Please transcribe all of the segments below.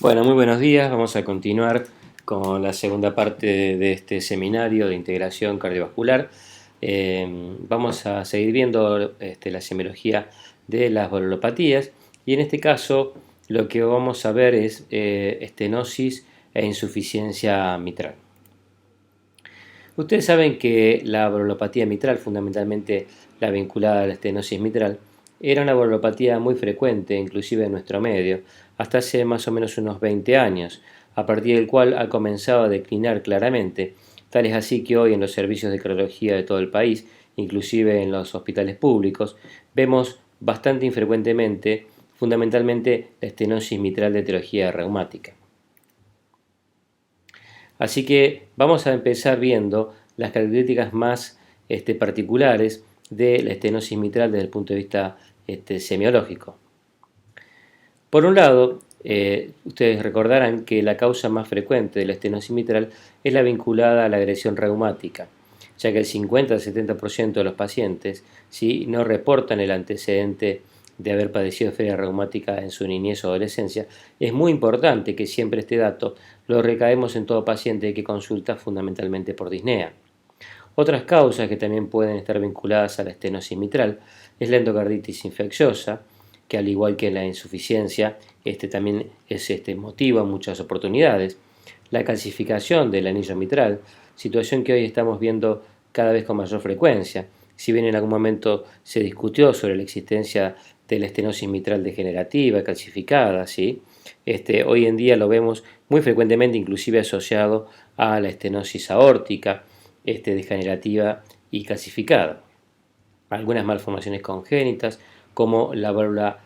Bueno, muy buenos días. Vamos a continuar con la segunda parte de este seminario de integración cardiovascular. Vamos a seguir viendo la semiología de las valvulopatías y en este caso lo que vamos a ver es estenosis e insuficiencia mitral. Ustedes saben que la valvulopatía mitral, fundamentalmente la vinculada a la estenosis mitral, era una valvulopatía muy frecuente, inclusive en nuestro medio, hasta hace más o menos unos 20 años, a partir del cual ha comenzado a declinar claramente. Tal es así que hoy en los servicios de cardiología de todo el país, inclusive en los hospitales públicos, vemos bastante infrecuentemente, fundamentalmente, la estenosis mitral de etiología reumática. Así que vamos a empezar viendo las características más particulares de la estenosis mitral desde el punto de vista semiológico. Por un lado, ustedes recordarán que la causa más frecuente de la estenosis mitral es la vinculada a la agresión reumática, ya que el 50-70% de los pacientes no reportan el antecedente de haber padecido feria reumática en su niñez o adolescencia. Es muy importante que siempre este dato lo recaemos en todo paciente que consulta fundamentalmente por disnea. Otras causas que también pueden estar vinculadas a la estenosis mitral es la endocarditis infecciosa, que al igual que la insuficiencia, también es motivo en muchas oportunidades. La calcificación del anillo mitral, situación que hoy estamos viendo cada vez con mayor frecuencia. Si bien en algún momento se discutió sobre la existencia de la estenosis mitral degenerativa, calcificada, ¿sí? Hoy en día lo vemos muy frecuentemente, inclusive asociado a la estenosis aórtica, degenerativa y calcificada. Algunas malformaciones congénitas, como la válvula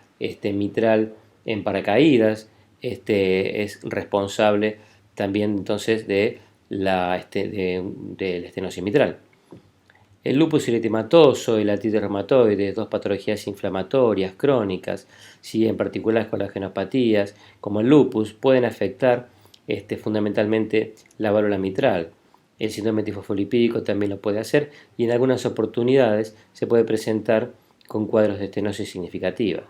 mitral en paracaídas, es responsable también entonces de la estenosis mitral. El lupus eritematoso y la artritis reumatoide, dos patologías inflamatorias crónicas, en particular colágenopatías, como el lupus, pueden afectar fundamentalmente la válvula mitral. El síndrome tifosfolipídico también lo puede hacer y en algunas oportunidades se puede presentar con cuadros de estenosis significativa.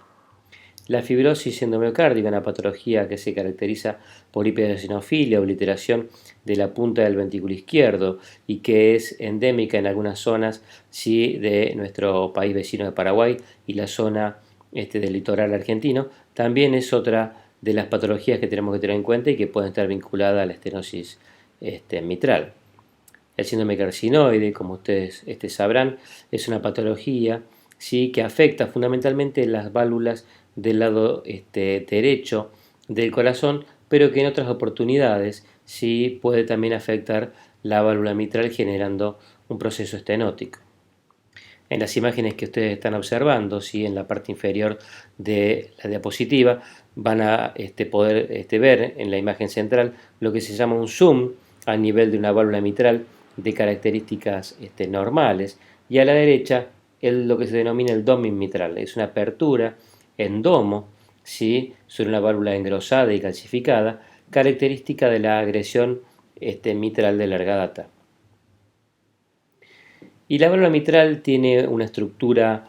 La fibrosis endomiocárdica, una patología que se caracteriza por hiperosinofilia, obliteración de la punta del ventrículo izquierdo y que es endémica en algunas zonas de nuestro país vecino de Paraguay y la zona del litoral argentino, también es otra de las patologías que tenemos que tener en cuenta y que pueden estar vinculadas a la estenosis mitral. El síndrome carcinoide, como ustedes sabrán, es una patología que afecta fundamentalmente las válvulas del lado derecho del corazón, pero que en otras oportunidades puede también afectar la válvula mitral generando un proceso estenótico. En las imágenes que ustedes están observando, en la parte inferior de la diapositiva, van a poder ver en la imagen central lo que se llama un zoom a nivel de una válvula mitral de características normales, y a la derecha lo que se denomina el doming mitral. Es una apertura en domo, sobre una válvula engrosada y calcificada, característica de la agresión mitral de larga data. Y la válvula mitral tiene una estructura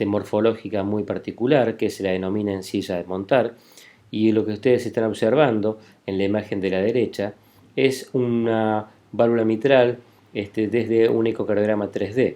morfológica muy particular que se la denomina en silla de montar, y lo que ustedes están observando en la imagen de la derecha es una válvula mitral desde un ecocardiograma 3D.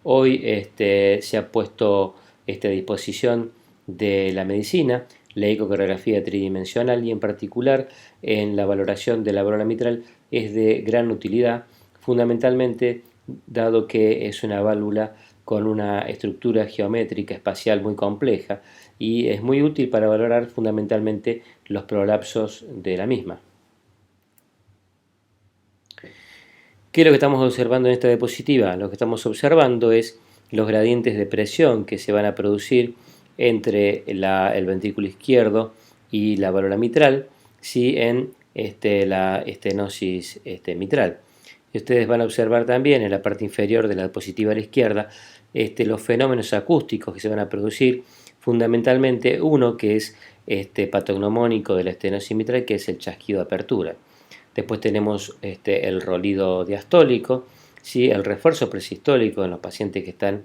Hoy se ha puesto a disposición de la medicina la ecocardiografía tridimensional y en particular en la valoración de la válvula mitral es de gran utilidad, fundamentalmente dado que es una válvula con una estructura geométrica espacial muy compleja y es muy útil para valorar fundamentalmente los prolapsos de la misma. ¿Qué es lo que estamos observando en esta diapositiva? Lo que estamos observando es los gradientes de presión que se van a producir entre el ventrículo izquierdo y la válvula mitral, en la estenosis mitral. Y ustedes van a observar también en la parte inferior de la diapositiva a la izquierda los fenómenos acústicos que se van a producir, fundamentalmente uno que es patognomónico de la estenosis mitral, que es el chasquido de apertura. Después tenemos el rolido diastólico, el refuerzo presistólico en los pacientes que están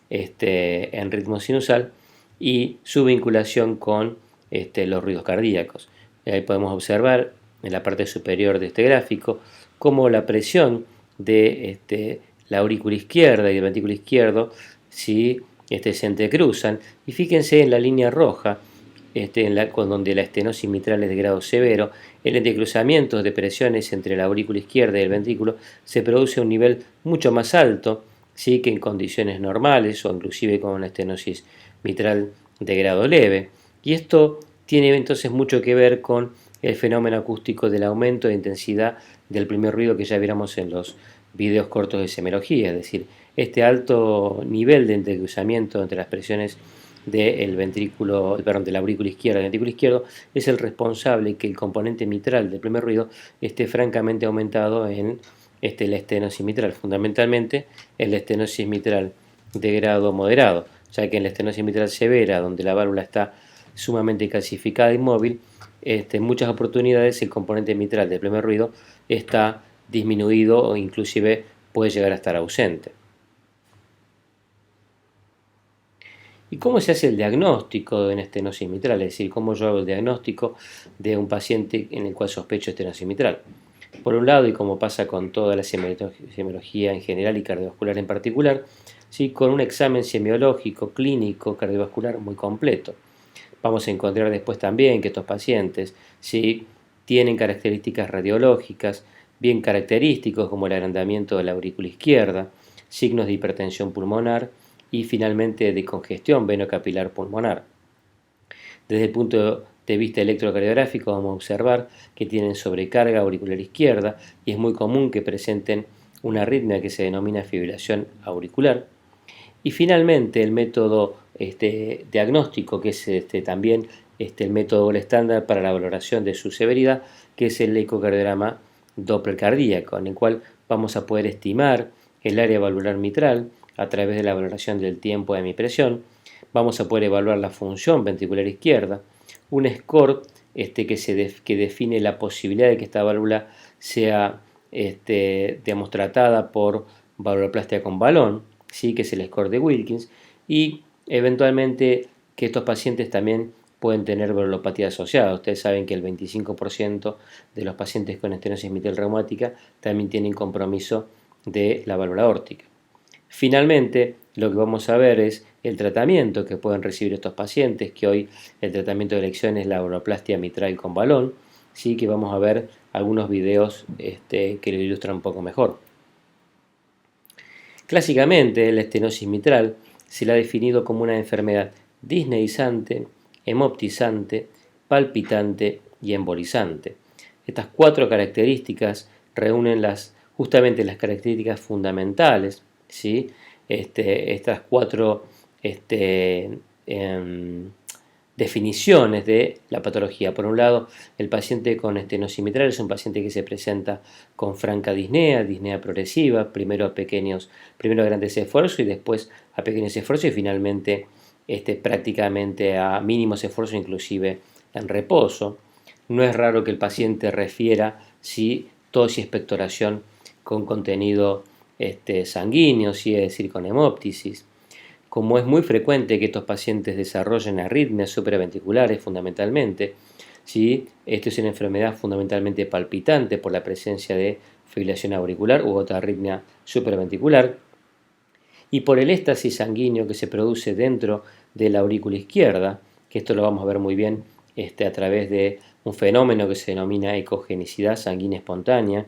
en ritmo sinusal y su vinculación con los ruidos cardíacos. Ahí podemos observar en la parte superior de este gráfico cómo la presión de la aurícula izquierda y el ventrículo izquierdo se entrecruzan. Y fíjense en la línea roja, donde la estenosis mitral es de grado severo, el entrecruzamiento de presiones entre la aurícula izquierda y el ventrículo se produce a un nivel mucho más alto, ¿sí?, que en condiciones normales o inclusive con una estenosis mitral de grado leve. Y esto tiene entonces mucho que ver con el fenómeno acústico del aumento de intensidad del primer ruido que ya viéramos en los videos cortos de semiología, es decir, este alto nivel de entrecruzamiento entre las presiones del ventrículo, perdón, de la aurícula izquierda y el ventrículo izquierdo es el responsable que el componente mitral del primer ruido esté francamente aumentado en la estenosis mitral, fundamentalmente en la estenosis mitral de grado moderado, ya que en la estenosis mitral severa, donde la válvula está sumamente calcificada e inmóvil, en muchas oportunidades el componente mitral del primer ruido está disminuido o inclusive puede llegar a estar ausente. ¿Y cómo se hace el diagnóstico de una estenosis mitral? Es decir, ¿cómo yo hago el diagnóstico de un paciente en el cual sospecho estenosis mitral? Por un lado, y como pasa con toda la semiología en general y cardiovascular en particular, ¿sí?, con un examen semiológico, clínico, cardiovascular muy completo. Vamos a encontrar después también que estos pacientes, ¿sí?, tienen características radiológicas bien característicos como el agrandamiento de la aurícula izquierda, signos de hipertensión pulmonar y finalmente de congestión venocapilar pulmonar. Desde el punto de vista electrocardiográfico vamos a observar que tienen sobrecarga auricular izquierda y es muy común que presenten una arritmia que se denomina fibrilación auricular. Y finalmente el método diagnóstico, que es también el método estándar para la valoración de su severidad, que es el ecocardiograma Doppler cardíaco, en el cual vamos a poder estimar el área valvular mitral a través de la valoración del tiempo de mi presión. Vamos a poder evaluar la función ventricular izquierda, un score que define la posibilidad de que esta válvula sea tratada por valvuloplastia con balón, ¿sí?, que es el score de Wilkins, y eventualmente que estos pacientes también pueden tener valvulopatía asociada. Ustedes saben que el 25% de los pacientes con estenosis mitral reumática también tienen compromiso de la válvula aórtica. Finalmente, lo que vamos a ver es el tratamiento que pueden recibir estos pacientes, que hoy el tratamiento de elección es la valvuloplastia mitral con balón, ¿sí?, que vamos a ver algunos videos que lo ilustran un poco mejor. Clásicamente, la estenosis mitral se la ha definido como una enfermedad disneyizante, hemoptizante, palpitante y embolizante. Estas cuatro características reúnen justamente las características fundamentales, ¿sí?, estas cuatro definiciones de la patología. Por un lado, el paciente con estenosis mitral es un paciente que se presenta con franca disnea, disnea progresiva, primero a grandes esfuerzos y después a pequeños esfuerzos y finalmente prácticamente a mínimos esfuerzos, inclusive en reposo. No es raro que el paciente refiera tos y expectoración con contenido sanguíneo, es decir, con hemóptisis. Como es muy frecuente que estos pacientes desarrollen arritmias supraventriculares fundamentalmente, ¿sí?, esto es una enfermedad fundamentalmente palpitante por la presencia de fibrilación auricular u otra arritmia supraventricular, y por el éxtasis sanguíneo que se produce dentro de la aurícula izquierda, que esto lo vamos a ver muy bien a través de un fenómeno que se denomina ecogenicidad sanguínea espontánea,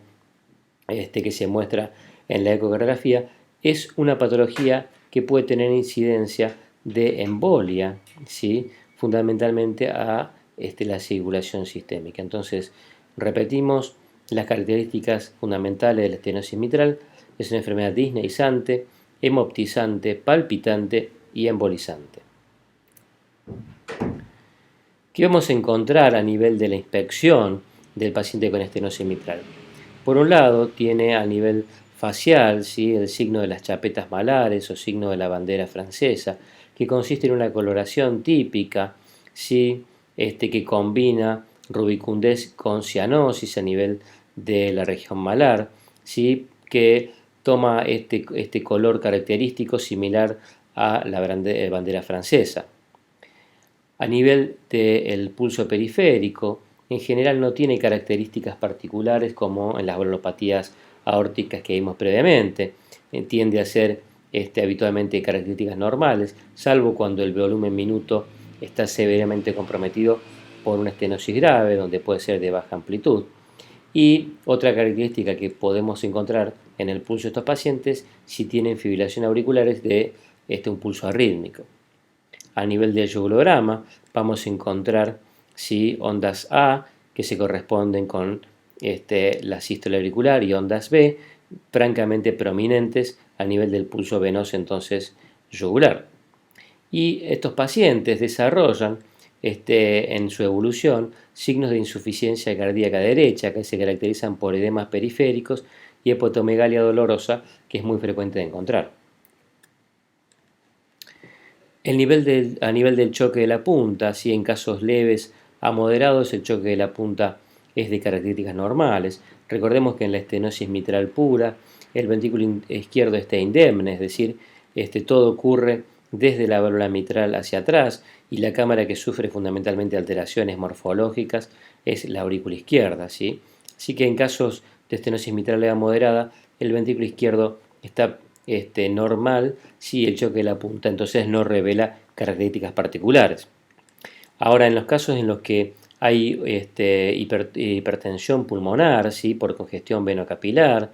que se muestra en la ecocardiografía. Es una patología que puede tener incidencia de embolia, ¿sí?, fundamentalmente a la circulación sistémica. Entonces, repetimos las características fundamentales de la estenosis mitral. Es una enfermedad disneyizante, hemoptizante, palpitante y embolizante. ¿Qué vamos a encontrar a nivel de la inspección del paciente con estenosis mitral? Por un lado, tiene a nivel facial, ¿sí?, el signo de las chapetas malares o signo de la bandera francesa, que consiste en una coloración típica, ¿sí?, que combina rubicundez con cianosis a nivel de la región malar, ¿sí?, que toma este color característico similar a la bandera francesa. A nivel del pulso periférico, en general no tiene características particulares como en las valvulopatías aórticas que vimos previamente. Tiende a ser habitualmente características normales, salvo cuando el volumen minuto está severamente comprometido por una estenosis grave, donde puede ser de baja amplitud. Y otra característica que podemos encontrar en el pulso de estos pacientes, si tienen fibrilación auriculares de un pulso arrítmico. A nivel del yugulograma vamos a encontrar ondas A, que se corresponden con la sístole auricular, y ondas B, francamente prominentes a nivel del pulso venoso entonces yugular. Y estos pacientes desarrollan en su evolución signos de insuficiencia cardíaca derecha que se caracterizan por edemas periféricos y hepatomegalia dolorosa, que es muy frecuente de encontrar. A nivel del choque de la punta, si en casos leves a moderados el choque de la punta es de características normales. Recordemos que en la estenosis mitral pura el ventrículo izquierdo está indemne, es decir, todo ocurre desde la válvula mitral hacia atrás y la cámara que sufre fundamentalmente alteraciones morfológicas es la aurícula izquierda, ¿sí? Así que en casos de estenosis mitral leve moderada el ventrículo izquierdo está normal si el choque de la punta entonces no revela características particulares. Ahora, en los casos en los que hay hipertensión pulmonar, ¿sí? Por congestión venocapilar,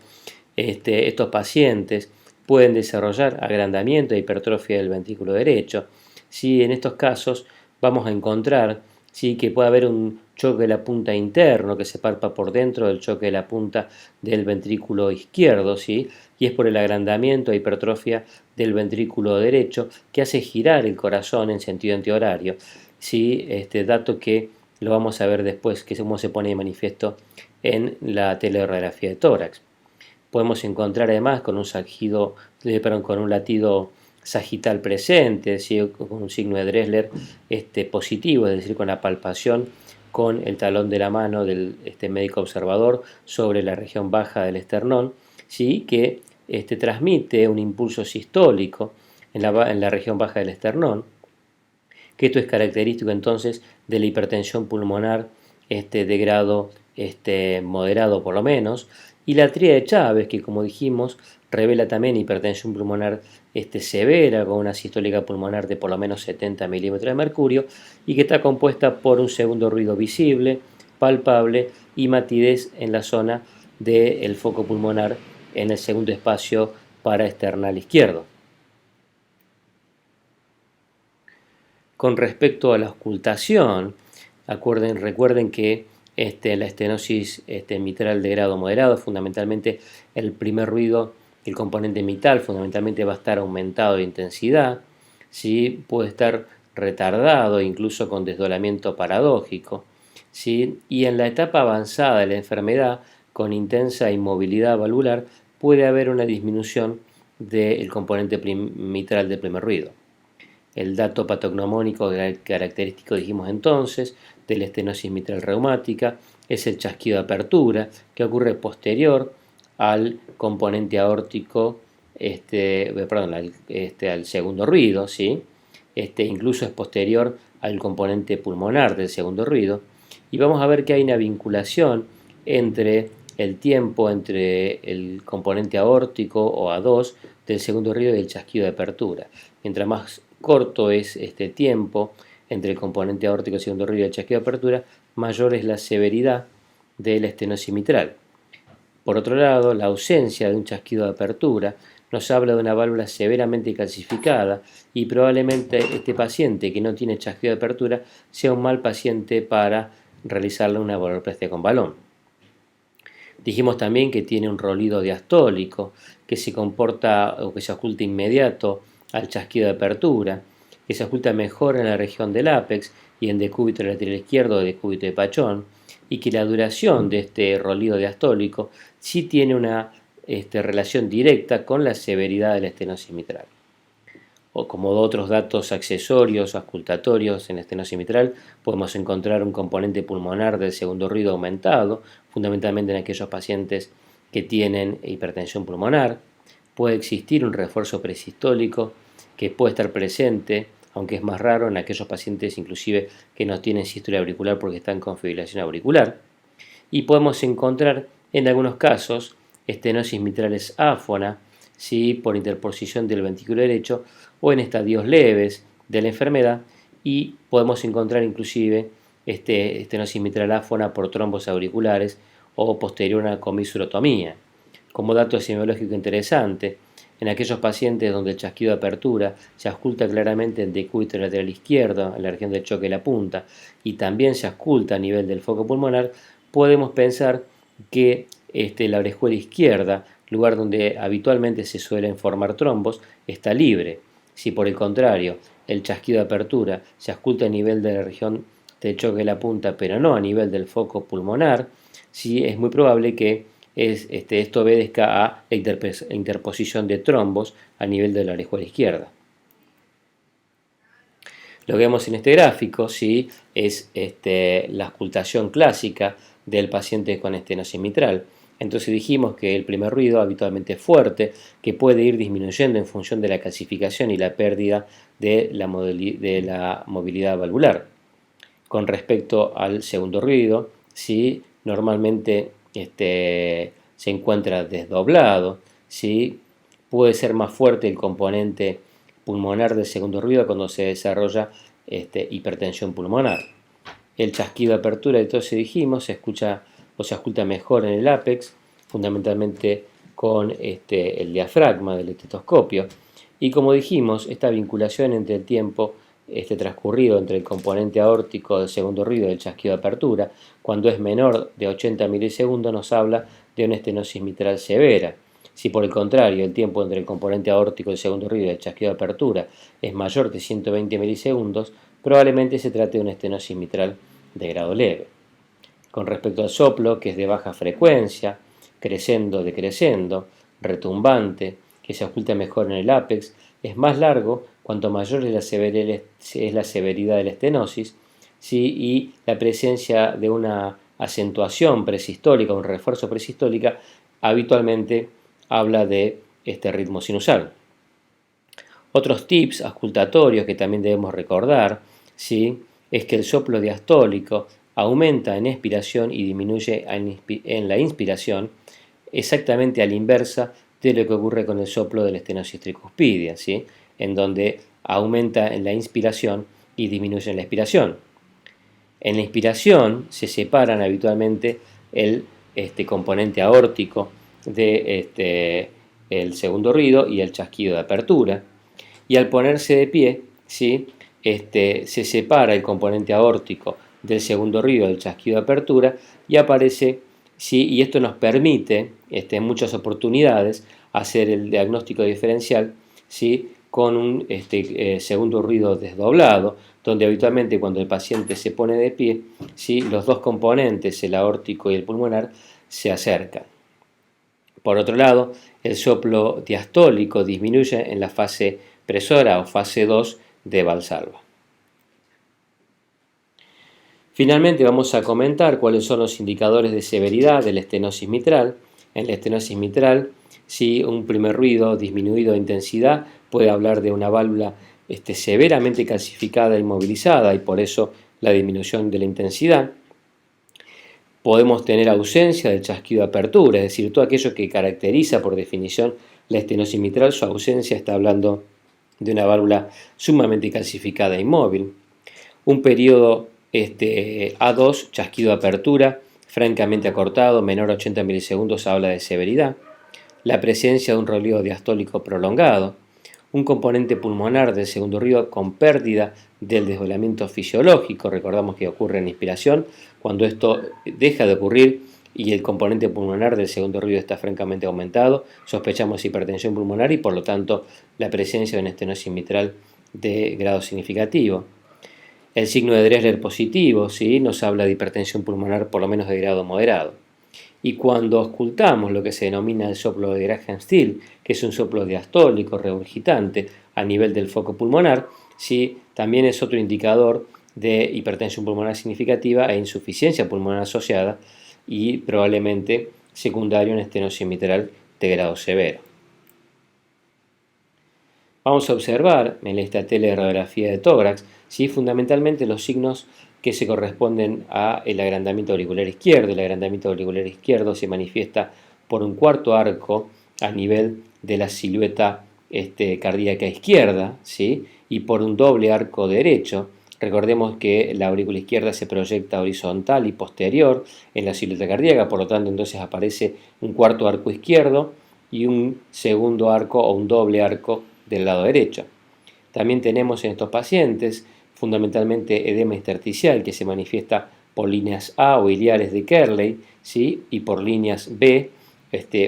estos pacientes pueden desarrollar agrandamiento e hipertrofia del ventrículo derecho. ¿Sí? En estos casos vamos a encontrar, ¿sí?, que puede haber un choque de la punta interno que se palpa por dentro del choque de la punta del ventrículo izquierdo, ¿sí? Y es por el agrandamiento e hipertrofia del ventrículo derecho que hace girar el corazón en sentido antihorario, ¿sí? Dato que lo vamos a ver después, que es cómo se pone de manifiesto en la teleradiografía de tórax. Podemos encontrar además con un latido sagital presente, ¿sí?, con un signo de Dressler positivo, es decir, con la palpación con el talón de la mano del médico observador sobre la región baja del esternón, ¿sí?, que transmite un impulso sistólico en la región baja del esternón, que esto es característico entonces de la hipertensión pulmonar de grado moderado por lo menos, y la tríada de Chávez, que como dijimos revela también hipertensión pulmonar severa, con una sistólica pulmonar de por lo menos 70 milímetros de mercurio, y que está compuesta por un segundo ruido visible, palpable y matidez en la zona del foco pulmonar en el segundo espacio paraesternal izquierdo. Con respecto a la auscultación, recuerden que la estenosis mitral de grado moderado, fundamentalmente el primer ruido, el componente mitral, fundamentalmente va a estar aumentado de intensidad, ¿sí? Puede estar retardado, incluso con desdoblamiento paradójico, ¿sí? Y en la etapa avanzada de la enfermedad, con intensa inmovilidad valvular, puede haber una disminución del componente mitral del primer ruido. El dato patognomónico característico, dijimos entonces, de la estenosis mitral reumática es el chasquido de apertura, que ocurre posterior al componente aórtico, al segundo ruido, ¿sí? Incluso es posterior al componente pulmonar del segundo ruido, y vamos a ver que hay una vinculación entre el tiempo entre el componente aórtico o A2 del segundo ruido y el chasquido de apertura. Mientras más corto es este tiempo entre el componente aórtico, el segundo ruido y el chasquido de apertura, mayor es la severidad de la estenosis mitral. Por otro lado, la ausencia de un chasquido de apertura nos habla de una válvula severamente calcificada y probablemente este paciente que no tiene chasquido de apertura sea un mal paciente para realizarle una valvuloplastia con balón. Dijimos también que tiene un rolido diastólico que se comporta o que se oculta inmediato al chasquido de apertura, que se oculta mejor en la región del ápex y en decúbito lateral izquierdo o decúbito de Pachón, y que la duración de este rolido diastólico sí tiene una relación directa con la severidad de la estenosis mitral. O como otros datos accesorios o auscultatorios en la estenosis mitral, podemos encontrar un componente pulmonar del segundo ruido aumentado, fundamentalmente en aquellos pacientes que tienen hipertensión pulmonar. Puede existir un refuerzo presistólico que puede estar presente, aunque es más raro en aquellos pacientes inclusive que no tienen sístole auricular porque están con fibrilación auricular. Y podemos encontrar en algunos casos estenosis mitrales áfona, ¿sí?, por interposición del ventrículo derecho o en estadios leves de la enfermedad, y podemos encontrar inclusive estenosis mitral áfona por trombos auriculares o posterior a una comisurotomía. Como dato semiológico interesante, en aquellos pacientes donde el chasquido de apertura se ausculta claramente en decúbito lateral izquierdo, en la región del choque de la punta, y también se ausculta a nivel del foco pulmonar, podemos pensar que la orejuela izquierda, lugar donde habitualmente se suelen formar trombos, está libre. Si por el contrario el chasquido de apertura se ausculta a nivel de la región del choque de la punta, pero no a nivel del foco pulmonar, sí es muy probable que esto obedezca a la interposición de trombos a nivel de la orejuela izquierda. Lo que vemos en este gráfico, ¿sí?, es la auscultación clásica del paciente con estenosis mitral. Entonces dijimos que el primer ruido habitualmente es fuerte, que puede ir disminuyendo en función de la calcificación y la pérdida de la movilidad valvular. Con respecto al segundo ruido, ¿sí?, normalmente se encuentra desdoblado, ¿sí?, puede ser más fuerte el componente pulmonar del segundo ruido cuando se desarrolla hipertensión pulmonar. El chasquido de apertura, entonces dijimos, se escucha o se ausculta mejor en el ápex, fundamentalmente con el diafragma del estetoscopio. Y como dijimos, esta vinculación entre el tiempo transcurrido entre el componente aórtico del segundo ruido y el chasquido de apertura, cuando es menor de 80 milisegundos, nos habla de una estenosis mitral severa. Si por el contrario el tiempo entre el componente aórtico del segundo ruido y el chasquido de apertura es mayor de 120 milisegundos, probablemente se trate de una estenosis mitral de grado leve. Con respecto al soplo, que es de baja frecuencia, crescendo, decrescendo, retumbante, que se oculta mejor en el ápex, es más largo cuanto mayor es la severidad de la estenosis, ¿sí?, y la presencia de una acentuación presistólica, un refuerzo presistólica, habitualmente habla de este ritmo sinusal. Otros tips auscultatorios que también debemos recordar, ¿sí?, es que el soplo diastólico aumenta en expiración y disminuye en la inspiración, exactamente a la inversa de lo que ocurre con el soplo de la estenosis tricuspidia, ¿sí?, en donde aumenta en la inspiración y disminuye en la expiración. En la inspiración se separan habitualmente el componente aórtico de el segundo ruido y el chasquido de apertura, y al ponerse de pie, ¿sí?, se separa el componente aórtico del segundo ruido del chasquido de apertura y aparece, ¿sí?, y esto nos permite en muchas oportunidades hacer el diagnóstico diferencial, ¿sí?, con un segundo ruido desdoblado, donde habitualmente cuando el paciente se pone de pie, ¿sí?, los dos componentes, el aórtico y el pulmonar, se acercan. Por otro lado, el soplo diastólico disminuye en la fase presora o fase 2 de Valsalva. Finalmente vamos a comentar cuáles son los indicadores de severidad de la estenosis mitral. En la estenosis mitral, si un primer ruido disminuido de intensidad puede hablar de una válvula severamente calcificada e inmovilizada, y por eso la disminución de la intensidad. Podemos tener ausencia del chasquido de apertura, es decir, todo aquello que caracteriza por definición la estenosis mitral, su ausencia está hablando de una válvula sumamente calcificada e inmóvil. Un periodo A2, chasquido de apertura, francamente acortado, menor a 80 milisegundos, habla de severidad. La presencia de un roleo diastólico prolongado. Un componente pulmonar del segundo ruido con pérdida del desdoblamiento fisiológico. Recordamos que ocurre en inspiración. Cuando esto deja de ocurrir y el componente pulmonar del segundo ruido está francamente aumentado, sospechamos hipertensión pulmonar y por lo tanto la presencia de una estenosis mitral de grado significativo. El signo de Dressler positivo, ¿sí?, nos habla de hipertensión pulmonar por lo menos de grado moderado. Y cuando auscultamos lo que se denomina el soplo de Graham-Still, que es un soplo diastólico regurgitante a nivel del foco pulmonar, ¿sí?, también es otro indicador de hipertensión pulmonar significativa e insuficiencia pulmonar asociada y probablemente secundario en estenosis mitral de grado severo. Vamos a observar en esta teleradiografía de tórax, ¿sí? Fundamentalmente los signos que se corresponden al agrandamiento auricular izquierdo. El agrandamiento auricular izquierdo se manifiesta por un cuarto arco a nivel de la silueta cardíaca izquierda, ¿sí? Y por un doble arco derecho. Recordemos que la aurícula izquierda se proyecta horizontal y posterior en la silueta cardíaca, por lo tanto entonces aparece un cuarto arco izquierdo y un segundo arco o un doble arco del lado derecho. También tenemos en estos pacientes fundamentalmente edema intersticial que se manifiesta por líneas A o iliares de Kerley, ¿sí? Y por líneas B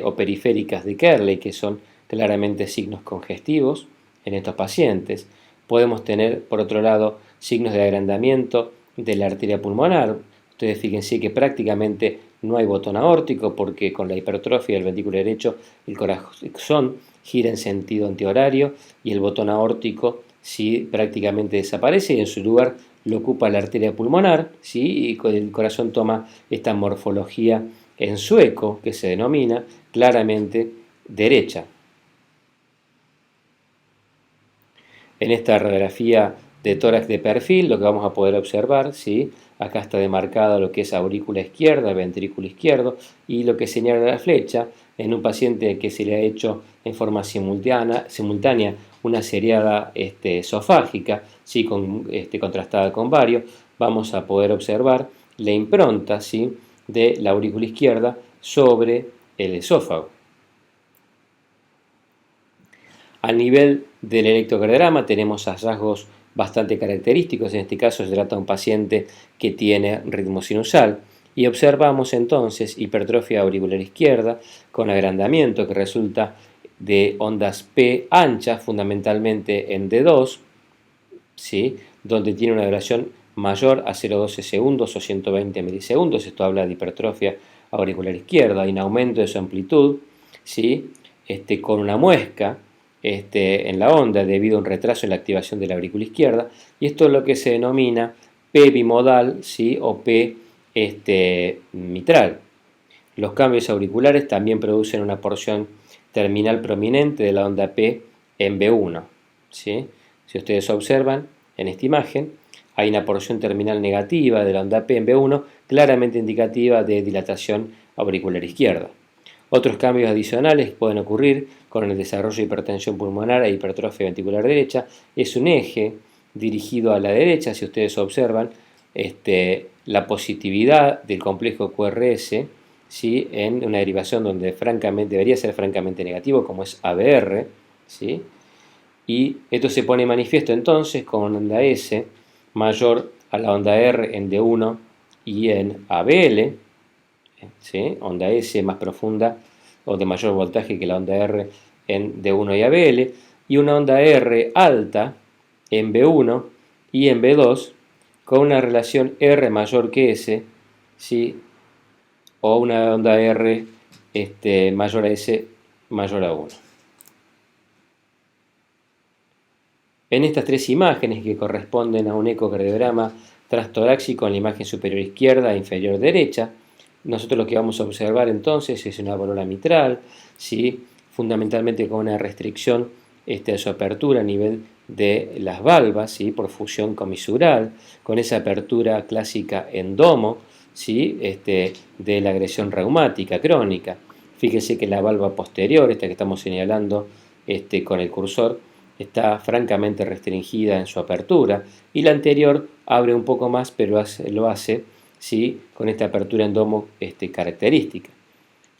o periféricas de Kerley, que son claramente signos congestivos en estos pacientes. Podemos tener, por otro lado, signos de agrandamiento de la arteria pulmonar. Ustedes fíjense que prácticamente no hay botón aórtico porque con la hipertrofia del ventrículo derecho el corazón gira en sentido antihorario y el botón aórtico sí prácticamente desaparece y en su lugar lo ocupa la arteria pulmonar, ¿sí? Y el corazón toma esta morfología en sueco que se denomina claramente derecha. En esta radiografía de tórax de perfil lo que vamos a poder observar, ¿sí? Acá está demarcado lo que es aurícula izquierda, ventrículo izquierdo y lo que señala la flecha en un paciente que se le ha hecho en forma simultánea una seriada esofágica, ¿sí? Contrastada con vario, vamos a poder observar la impronta, ¿sí? De la aurícula izquierda sobre el esófago. Al nivel del electrocardiograma tenemos hallazgos bastante característicos. En este caso se trata de un paciente que tiene ritmo sinusal y observamos entonces hipertrofia auricular izquierda con agrandamiento que resulta de ondas P anchas, fundamentalmente en D2, ¿sí? Donde tiene una duración mayor a 0,12 segundos o 120 milisegundos. Esto habla de hipertrofia auricular izquierda. Hay un aumento de su amplitud, ¿sí? Con una muesca en la onda debido a un retraso en la activación de la aurícula izquierda, y esto es lo que se denomina P bimodal, ¿sí? O P mitral. Los cambios auriculares también producen una porción terminal prominente de la onda P en B1, ¿sí? Si ustedes observan en esta imagen, hay una porción terminal negativa de la onda P en B1 claramente indicativa de dilatación auricular izquierda. Otros cambios adicionales pueden ocurrir con el desarrollo de hipertensión pulmonar e hipertrofia ventricular derecha. Es un eje dirigido a la derecha, si ustedes observan, la positividad del complejo QRS, ¿sí? En una derivación donde debería ser francamente negativo, como es ABR, ¿sí? Y esto se pone manifiesto entonces con onda S mayor a la onda R en D1 y en ABL, ¿sí? Onda S más profunda o de mayor voltaje que la onda R en D1 y ABL, y una onda R alta en B1 y en B2 con una relación R mayor que S, ¿sí? O una onda R mayor a S mayor a 1. En estas tres imágenes que corresponden a un ecocardiograma transtorácico en la imagen superior izquierda e inferior derecha, nosotros lo que vamos a observar entonces es una valvula mitral, ¿sí? Fundamentalmente con una restricción de su apertura a nivel de las valvas, ¿sí? Por fusión comisural, con esa apertura clásica en domo, ¿sí? De la agresión reumática crónica. Fíjese que la valva posterior, esta que estamos señalando con el cursor, está francamente restringida en su apertura y la anterior abre un poco más, pero lo hace ¿sí? Con esta apertura en domo característica.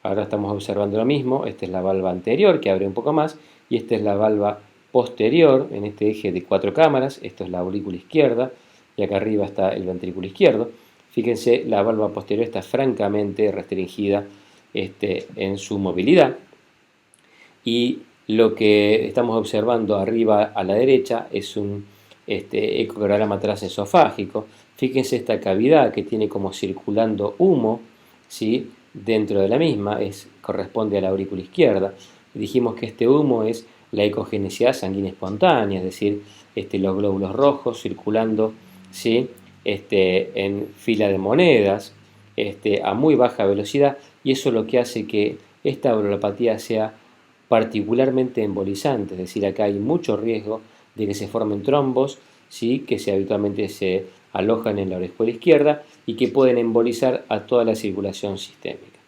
Ahora estamos observando lo mismo. Esta es la valva anterior que abre un poco más y esta es la valva posterior en este eje de 4 cámaras. Esto es la aurícula izquierda y acá arriba está el ventrículo izquierdo. Fíjense, la valva posterior está francamente restringida en su movilidad y lo que estamos observando arriba a la derecha es un ecocardiograma transesofágico. Fíjense esta cavidad que tiene como circulando humo, ¿sí? Dentro de la misma, corresponde a la aurícula izquierda. Dijimos que este humo es la ecogenicidad sanguínea espontánea, es decir, los glóbulos rojos circulando, ¿sí? En fila de monedas a muy baja velocidad, y eso es lo que hace que esta valvulopatía sea particularmente embolizante, es decir, acá hay mucho riesgo de que se formen trombos, ¿sí? Que habitualmente se alojan en la aurícula izquierda y que pueden embolizar a toda la circulación sistémica.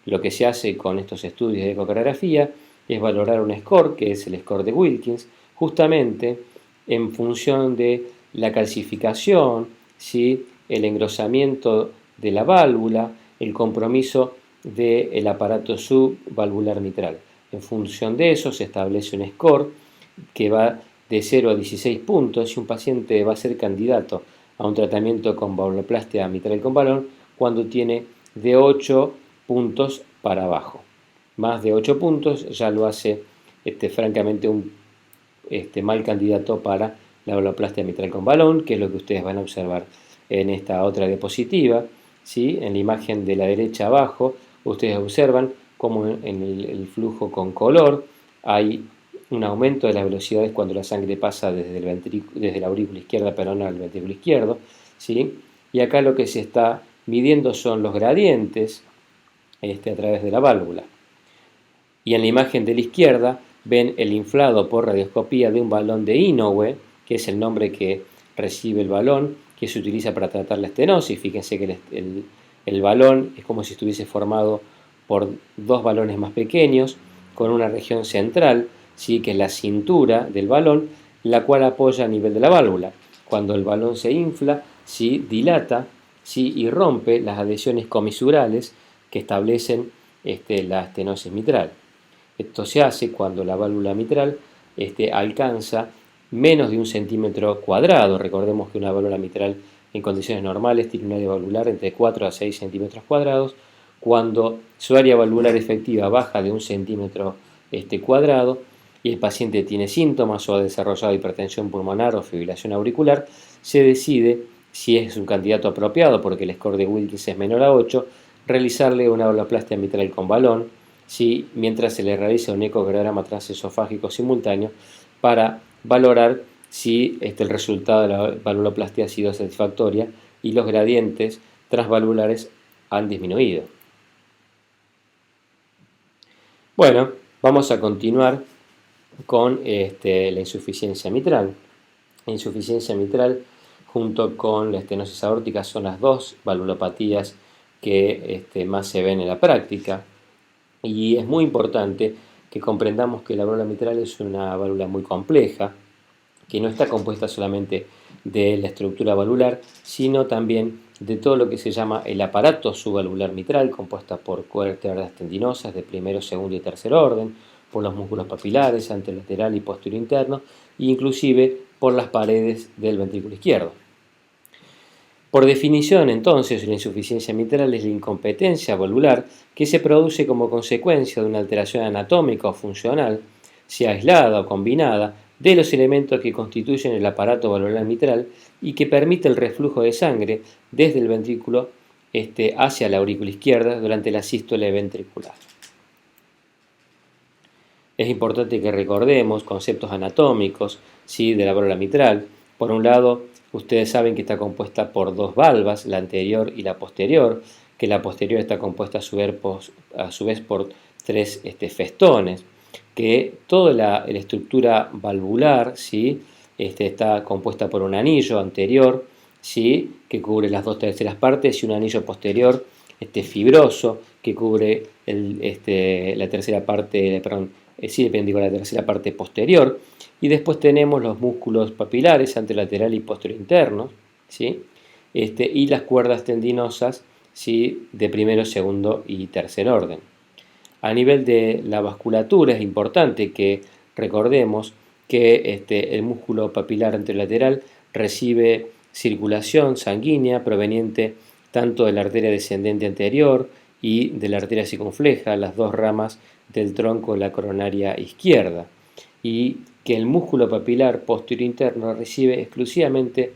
Lo que se hace con estos estudios de ecocardiografía es valorar un score, que es el score de Wilkins, justamente en función de la calcificación, ¿sí? El engrosamiento de la válvula, el compromiso del aparato subvalvular mitral. En función de eso se establece un score que va de 0 a 16 puntos y un paciente va a ser candidato a un tratamiento con valvuloplastia mitral con balón cuando tiene de 8 puntos para abajo. Más de 8 puntos ya lo hace francamente un mal candidato para la valvuloplastia mitral con balón, que es lo que ustedes van a observar en esta otra diapositiva, ¿sí? En la imagen de la derecha abajo, ustedes observan cómo en el flujo con color hay un aumento de las velocidades cuando la sangre pasa desde la aurícula izquierda peronal al ventrículo izquierdo, ¿sí? Y acá lo que se está midiendo son los gradientes a través de la válvula. Y en la imagen de la izquierda ven el inflado por radioscopía de un balón de Inoue, que es el nombre que recibe el balón, que se utiliza para tratar la estenosis. Fíjense que el balón es como si estuviese formado por dos balones más pequeños, con una región central, ¿sí? Que es la cintura del balón, la cual apoya a nivel de la válvula. Cuando el balón se infla, ¿sí? Dilata, ¿sí? Y rompe las adhesiones comisurales que establecen la estenosis mitral. Esto se hace cuando la válvula mitral alcanza menos de 1 centímetro cuadrado. Recordemos que una válvula mitral en condiciones normales tiene un área valvular entre 4 a 6 centímetros cuadrados. Cuando su área valvular efectiva baja de 1 centímetro cuadrado y el paciente tiene síntomas o ha desarrollado hipertensión pulmonar o fibrilación auricular, se decide si es un candidato apropiado, porque el score de Wilkins es menor a 8, realizarle una valvuloplastia mitral con balón, ¿sí? Mientras se le realiza un ecocardiograma transesofágico simultáneo para valorar si el resultado de la valvuloplastia ha sido satisfactoria y los gradientes transvalvulares han disminuido. Bueno, vamos a continuar con la insuficiencia mitral. La insuficiencia mitral junto con la estenosis aórtica son las dos valvulopatías que más se ven en la práctica, y es muy importante que comprendamos que la válvula mitral es una válvula muy compleja, que no está compuesta solamente de la estructura valvular, sino también de todo lo que se llama el aparato subvalvular mitral, compuesta por cuerdas tendinosas de primero, segundo y tercer orden, por los músculos papilares, anterolateral y posterior interno, e inclusive por las paredes del ventrículo izquierdo. Por definición, entonces, la insuficiencia mitral es la incompetencia valvular que se produce como consecuencia de una alteración anatómica o funcional, sea aislada o combinada, de los elementos que constituyen el aparato valvular mitral y que permite el reflujo de sangre desde el ventrículo hacia la aurícula izquierda durante la sístole ventricular. Es importante que recordemos conceptos anatómicos, ¿sí? De la válvula mitral. Por un lado, ustedes saben que está compuesta por dos valvas, la anterior y la posterior, que la posterior está compuesta a su vez por tres festones, que toda la estructura valvular, ¿sí? Está compuesta por un anillo anterior, ¿sí? Que cubre las 2/3 partes, y un anillo posterior fibroso que cubre la tercera parte, la tercera parte posterior. Y después tenemos los músculos papilares anterolateral y posterior internos, ¿sí? Y las cuerdas tendinosas, ¿sí? De primero, segundo y tercer orden. A nivel de la vasculatura es importante que recordemos que el músculo papilar anterolateral recibe circulación sanguínea proveniente tanto de la arteria descendente anterior y de la arteria circunfleja, las dos ramas del tronco de la coronaria izquierda, y que el músculo papilar posterior interno recibe exclusivamente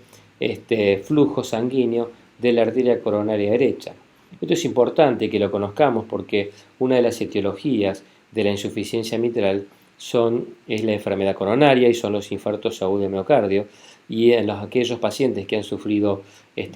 flujo sanguíneo de la arteria coronaria derecha. Esto es importante que lo conozcamos porque una de las etiologías de la insuficiencia mitral es la enfermedad coronaria y son los infartos agudos de miocardio, y en aquellos pacientes que han sufrido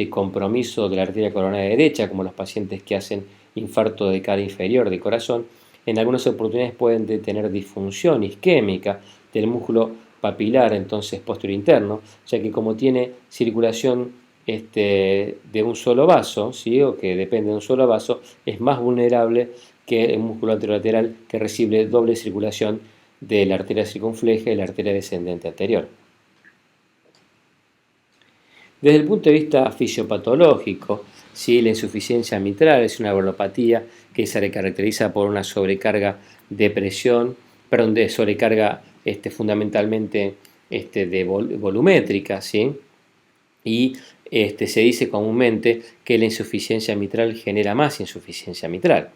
compromiso de la arteria coronaria derecha, como los pacientes que hacen infarto de cara inferior de corazón, en algunas oportunidades pueden tener disfunción isquémica del músculo papilar, entonces posterior interno, ya que como tiene circulación de un solo vaso, ¿sí? O que depende de un solo vaso, es más vulnerable que el músculo anterolateral, que recibe doble circulación de la arteria circunfleja y la arteria descendente anterior. Desde el punto de vista fisiopatológico, ¿sí? La insuficiencia mitral es una valvulopatía que se caracteriza por una sobrecarga de presión, perdón, de sobrecarga fundamentalmente volumétrica, ¿sí? Y se dice comúnmente que la insuficiencia mitral genera más insuficiencia mitral.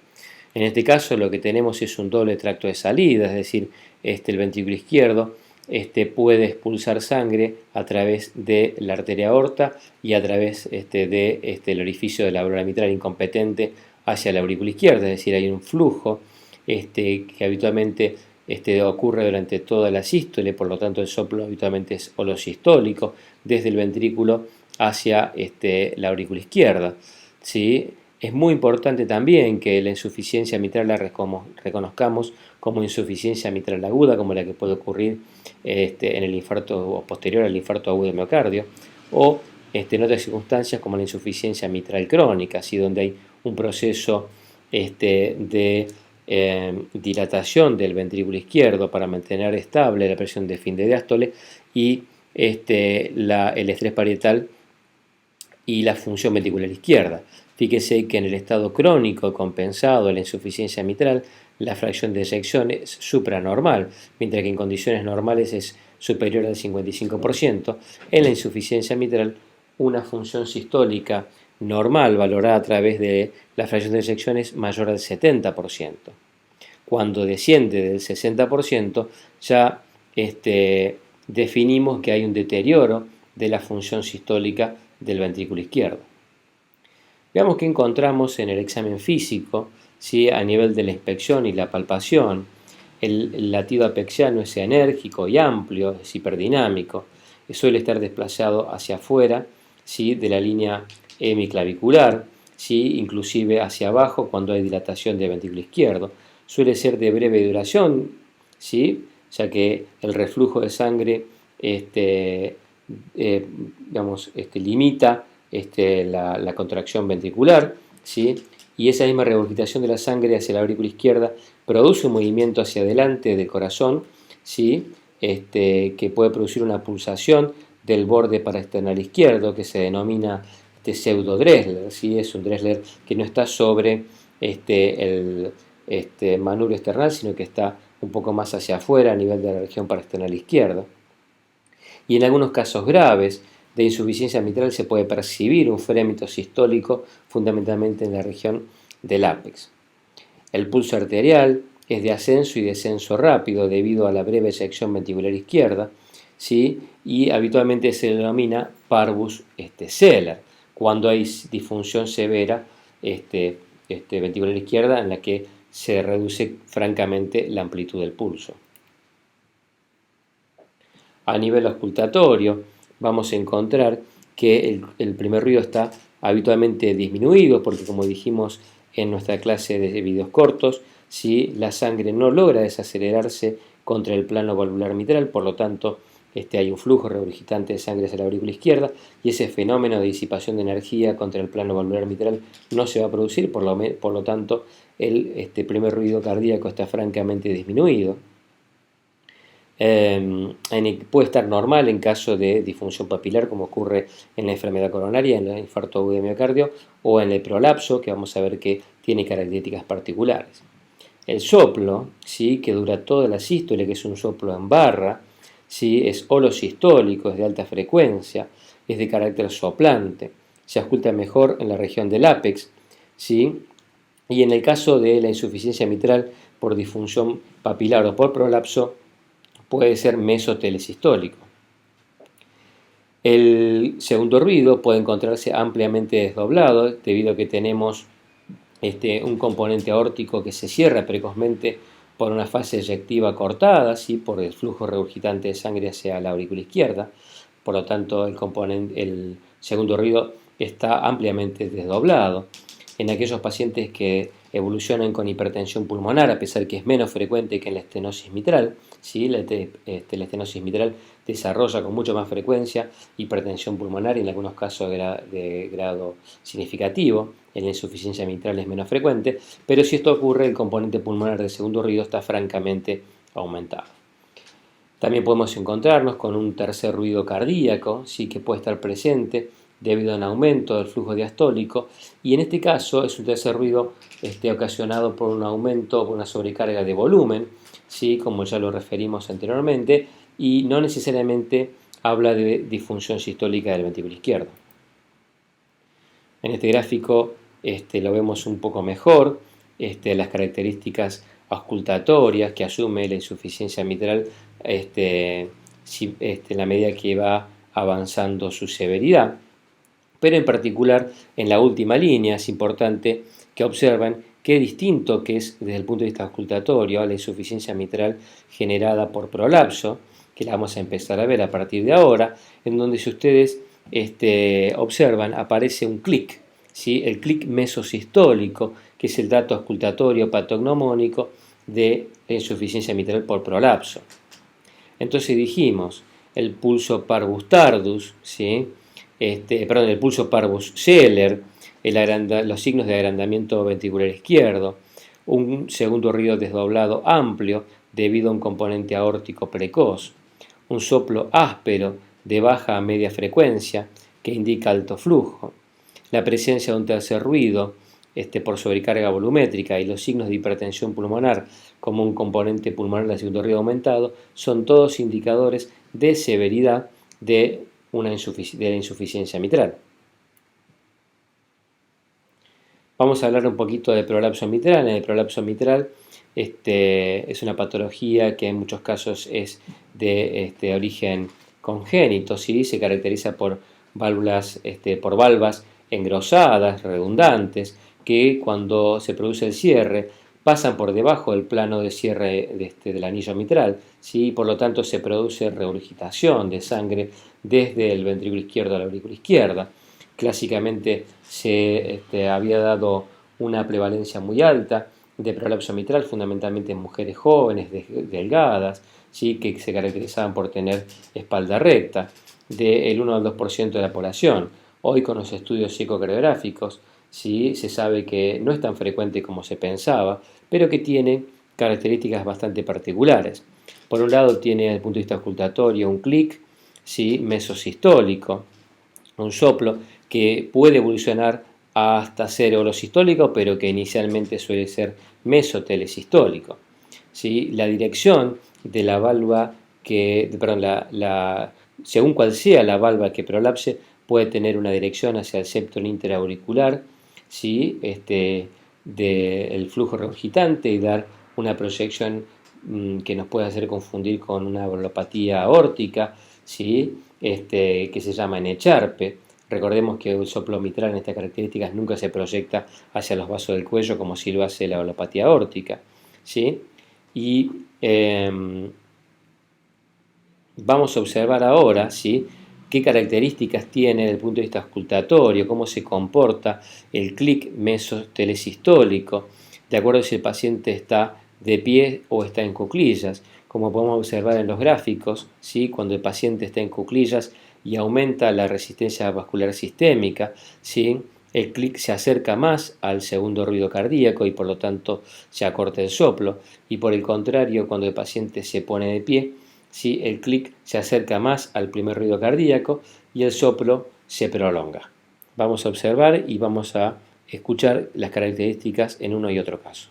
En este caso lo que tenemos es un doble tracto de salida, es decir, el ventrículo izquierdo puede expulsar sangre a través de la arteria aorta y a través del orificio de la válvula mitral incompetente hacia la aurícula izquierda, es decir, hay un flujo que habitualmente ocurre durante toda la sístole, por lo tanto el soplo habitualmente es holosistólico desde el ventrículo hacia la aurícula izquierda, ¿sí? Es muy importante también que la insuficiencia mitral la reconozcamos como insuficiencia mitral aguda, como la que puede ocurrir en el infarto o posterior al infarto agudo de miocardio, o en otras circunstancias como la insuficiencia mitral crónica, así donde hay un proceso de dilatación del ventrículo izquierdo para mantener estable la presión de fin de diástole y el estrés parietal y la función ventricular izquierda. Fíjese que en el estado crónico compensado de la insuficiencia mitral, la fracción de eyección es supranormal, mientras que en condiciones normales es superior al 55%. En la insuficiencia mitral, una función sistólica normal valorada a través de la fracción de eyección es mayor al 70%. Cuando desciende del 60%, ya definimos que hay un deterioro de la función sistólica del ventrículo izquierdo. Veamos qué encontramos en el examen físico, ¿sí? A nivel de la inspección y la palpación. El latido apexiano es enérgico y amplio, es hiperdinámico, suele estar desplazado hacia afuera, ¿sí? De la línea hemiclavicular, ¿sí? Inclusive hacia abajo cuando hay dilatación del ventrículo izquierdo. Suele ser de breve duración, ¿sí? Ya que el reflujo de sangre limita la contracción ventricular, ¿sí? Y esa misma regurgitación de la sangre hacia la aurícula izquierda produce un movimiento hacia adelante del corazón, ¿sí? Que puede producir una pulsación del borde paraesternal izquierdo que se denomina pseudo Dressler, ¿sí? Es un Dressler que no está sobre el manubrio esternal, sino que está un poco más hacia afuera a nivel de la región paraesternal izquierda. Y en algunos casos graves de insuficiencia mitral se puede percibir un frémito sistólico fundamentalmente en la región del ápex. El pulso arterial es de ascenso y descenso rápido debido a la breve eyección ventricular izquierda, ¿sí? Y habitualmente se denomina parvus celer cuando hay disfunción severa ventricular izquierda en la que se reduce francamente la amplitud del pulso. A nivel auscultatorio, vamos a encontrar que el primer ruido está habitualmente disminuido porque, como dijimos en nuestra clase de videos cortos, si la sangre no logra desacelerarse contra el plano valvular mitral, por lo tanto hay un flujo regurgitante de sangre hacia la aurícula izquierda y ese fenómeno de disipación de energía contra el plano valvular mitral no se va a producir, por lo tanto el primer ruido cardíaco está francamente disminuido. Puede estar normal en caso de disfunción papilar, como ocurre en la enfermedad coronaria, en el infarto agudo de miocardio o en el prolapso, que vamos a ver que tiene características particulares. El soplo, ¿sí? Que dura toda la sístole, que es un soplo en barra, ¿sí? Es holosistólico, es de alta frecuencia, es de carácter soplante, se ausculta mejor en la región del ápex, ¿sí? Y en el caso de la insuficiencia mitral por disfunción papilar o por prolapso, puede ser mesotelesistólico. El segundo ruido puede encontrarse ampliamente desdoblado debido a que tenemos un componente aórtico que se cierra precozmente por una fase eyectiva cortada, ¿sí? Por el flujo regurgitante de sangre hacia la aurícula izquierda. Por lo tanto, el segundo ruido está ampliamente desdoblado. En aquellos pacientes que evolucionan con hipertensión pulmonar, a pesar que es menos frecuente que en la estenosis mitral. ¿Sí? La estenosis mitral desarrolla con mucho más frecuencia hipertensión pulmonar y en algunos casos de grado significativo. En la insuficiencia mitral es menos frecuente, pero si esto ocurre, el componente pulmonar del segundo ruido está francamente aumentado. También podemos encontrarnos con un tercer ruido cardíaco, sí, que puede estar presente debido a un aumento del flujo diastólico, y en este caso es un tercer ruido ocasionado por un aumento, por una sobrecarga de volumen, ¿sí? Como ya lo referimos anteriormente, y no necesariamente habla de disfunción sistólica del ventrículo izquierdo. En este gráfico lo vemos un poco mejor, las características auscultatorias que asume la insuficiencia mitral en la medida que va avanzando su severidad. Pero en particular en la última línea es importante que observen qué distinto que es desde el punto de vista auscultatorio a la insuficiencia mitral generada por prolapso, que la vamos a empezar a ver a partir de ahora, en donde si ustedes observan aparece un clic, ¿sí? El clic mesosistólico, que es el dato auscultatorio patognomónico de la insuficiencia mitral por prolapso. Entonces dijimos, el pulso parvus tardus, ¿sí? El pulso parvus celer, los signos de agrandamiento ventricular izquierdo, un segundo ruido desdoblado amplio debido a un componente aórtico precoz, un soplo áspero de baja a media frecuencia que indica alto flujo, la presencia de un tercer ruido por sobrecarga volumétrica y los signos de hipertensión pulmonar como un componente pulmonar del segundo ruido aumentado son todos indicadores de severidad de la insuficiencia mitral. Vamos a hablar un poquito de prolapso mitral. En el prolapso mitral es una patología que en muchos casos es de origen congénito, ¿sí? Se caracteriza por válvulas, por valvas engrosadas, redundantes, que cuando se produce el cierre pasan por debajo del plano de cierre del anillo mitral, ¿sí? Por lo tanto se produce regurgitación de sangre desde el ventrículo izquierdo a la aurícula izquierda. Clásicamente se había dado una prevalencia muy alta de prolapso mitral, fundamentalmente en mujeres jóvenes, delgadas, ¿sí? Que se caracterizaban por tener espalda recta, del 1 al 2% de la población. Hoy con los estudios ecocardiográficos, ¿sí? Se sabe que no es tan frecuente como se pensaba, pero que tiene características bastante particulares. Por un lado tiene desde el punto de vista auscultatorio un clic, ¿sí? Mesosistólico, un soplo que puede evolucionar hasta ser orosistólico, pero que inicialmente suele ser mesotelesistólico. ¿Sí? La dirección de la valva según cual sea la valva que prolapse, puede tener una dirección hacia el septum interauricular, ¿sí? Del flujo regurgitante y dar una proyección que nos puede hacer confundir con una valvopatía aórtica, ¿sí? Que se llama enecharpe. Recordemos que el soplo mitral en estas características nunca se proyecta hacia los vasos del cuello como si lo hace la valvopatía aórtica, ¿sí? Y vamos a observar ahora, ¿sí? Qué características tiene desde el punto de vista auscultatorio, cómo se comporta el clic mesotelesistólico, de acuerdo a si el paciente está de pie o está en cuclillas. Como podemos observar en los gráficos, ¿sí? Cuando el paciente está en cuclillas y aumenta la resistencia vascular sistémica, ¿sí? El clic se acerca más al segundo ruido cardíaco y por lo tanto se acorta el soplo. Y por el contrario, cuando el paciente se pone de pie, ¿sí? El clic se acerca más al primer ruido cardíaco y el soplo se prolonga. Vamos a observar y vamos a escuchar las características en uno y otro caso.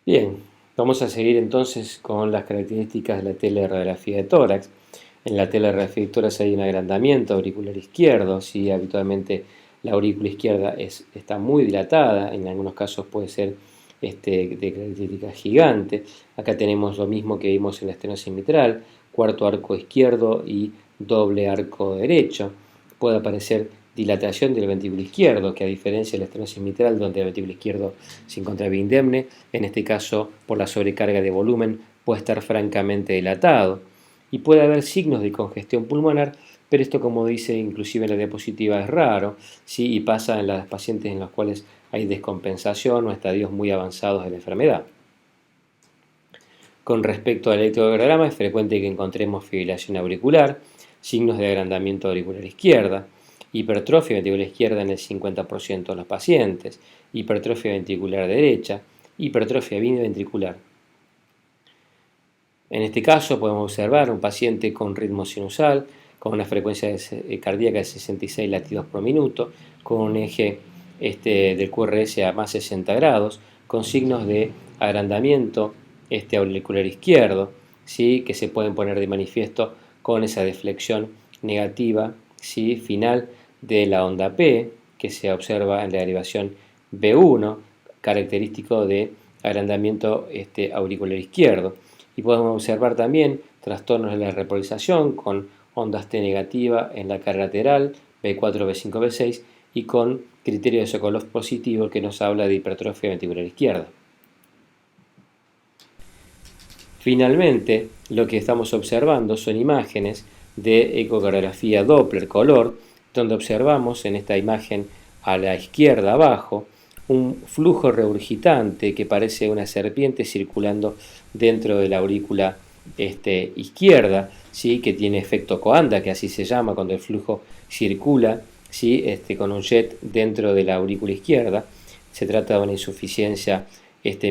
Bien, vamos a seguir entonces con las características de la teleradiografía de tórax. En la teleradiografía de tórax hay un agrandamiento auricular izquierdo, ¿sí? Habitualmente la aurícula izquierda está muy dilatada, en algunos casos puede ser de características gigantes. Acá tenemos lo mismo que vimos en la estenosis mitral, cuarto arco izquierdo y doble arco derecho. Puede aparecer dilatación del ventrículo izquierdo, que a diferencia de la estenosis mitral, donde el ventrículo izquierdo se encontraba indemne, en este caso, por la sobrecarga de volumen, puede estar francamente dilatado. Y puede haber signos de congestión pulmonar, pero esto, como dice inclusive en la diapositiva, es raro, ¿sí? Y pasa en los pacientes en los cuales hay descompensación o estadios muy avanzados de la enfermedad. Con respecto al electrocardiograma, es frecuente que encontremos fibrilación auricular, signos de agrandamiento auricular izquierda, hipertrofia ventricular izquierda en el 50% de los pacientes, hipertrofia ventricular derecha, hipertrofia biniventricular. En este caso podemos observar un paciente con ritmo sinusal, con una frecuencia cardíaca de 66 latidos por minuto, con un eje del QRS a más 60 grados, con signos de agrandamiento auricular izquierdo, ¿sí? Que se pueden poner de manifiesto con esa deflexión negativa, ¿sí? Final de la onda P, que se observa en la derivación B1, característico de agrandamiento auricular izquierdo. Y podemos observar también trastornos de la repolarización con ondas T negativa en la cara lateral, B4, B5, B6, y con criterio de Sokolov positivo que nos habla de hipertrofia ventricular izquierda. Finalmente, lo que estamos observando son imágenes de ecocardiografía Doppler color, donde observamos en esta imagen a la izquierda abajo un flujo regurgitante que parece una serpiente circulando dentro de la aurícula izquierda, ¿sí? Que tiene efecto Coanda, que así se llama cuando el flujo circula, ¿sí? Con un jet dentro de la aurícula izquierda. Se trata de una insuficiencia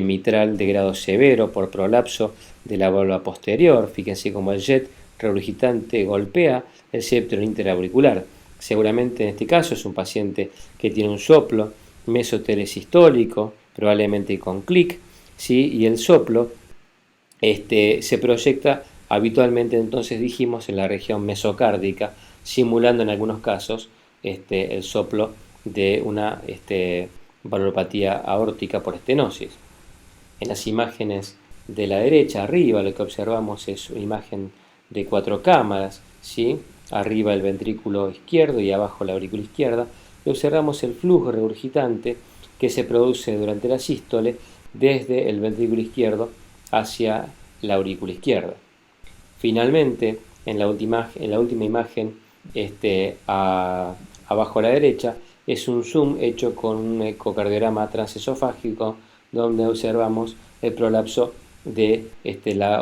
mitral de grado severo por prolapso de la válvula posterior. Fíjense cómo el jet regurgitante golpea el septo interauricular. Seguramente en este caso es un paciente que tiene un soplo mesotelesistólico, probablemente con clic, ¿sí? Y el soplo se proyecta habitualmente, entonces dijimos, en la región mesocárdica, simulando en algunos casos el soplo de una valvulopatía aórtica por estenosis. En las imágenes de la derecha, arriba, lo que observamos es una imagen de 4 cámaras, ¿sí? Arriba el ventrículo izquierdo y abajo la aurícula izquierda, y observamos el flujo regurgitante que se produce durante la sístole desde el ventrículo izquierdo hacia la aurícula izquierda. Finalmente, en la última imagen, abajo a la derecha, es un zoom hecho con un ecocardiograma transesofágico donde observamos el prolapso de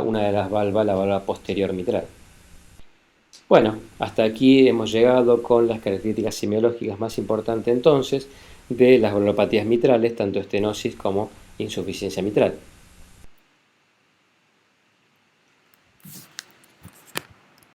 una de las válvulas, la válvula posterior mitral. Bueno, hasta aquí hemos llegado con las características semiológicas más importantes entonces de las valvulopatías mitrales, tanto estenosis como insuficiencia mitral.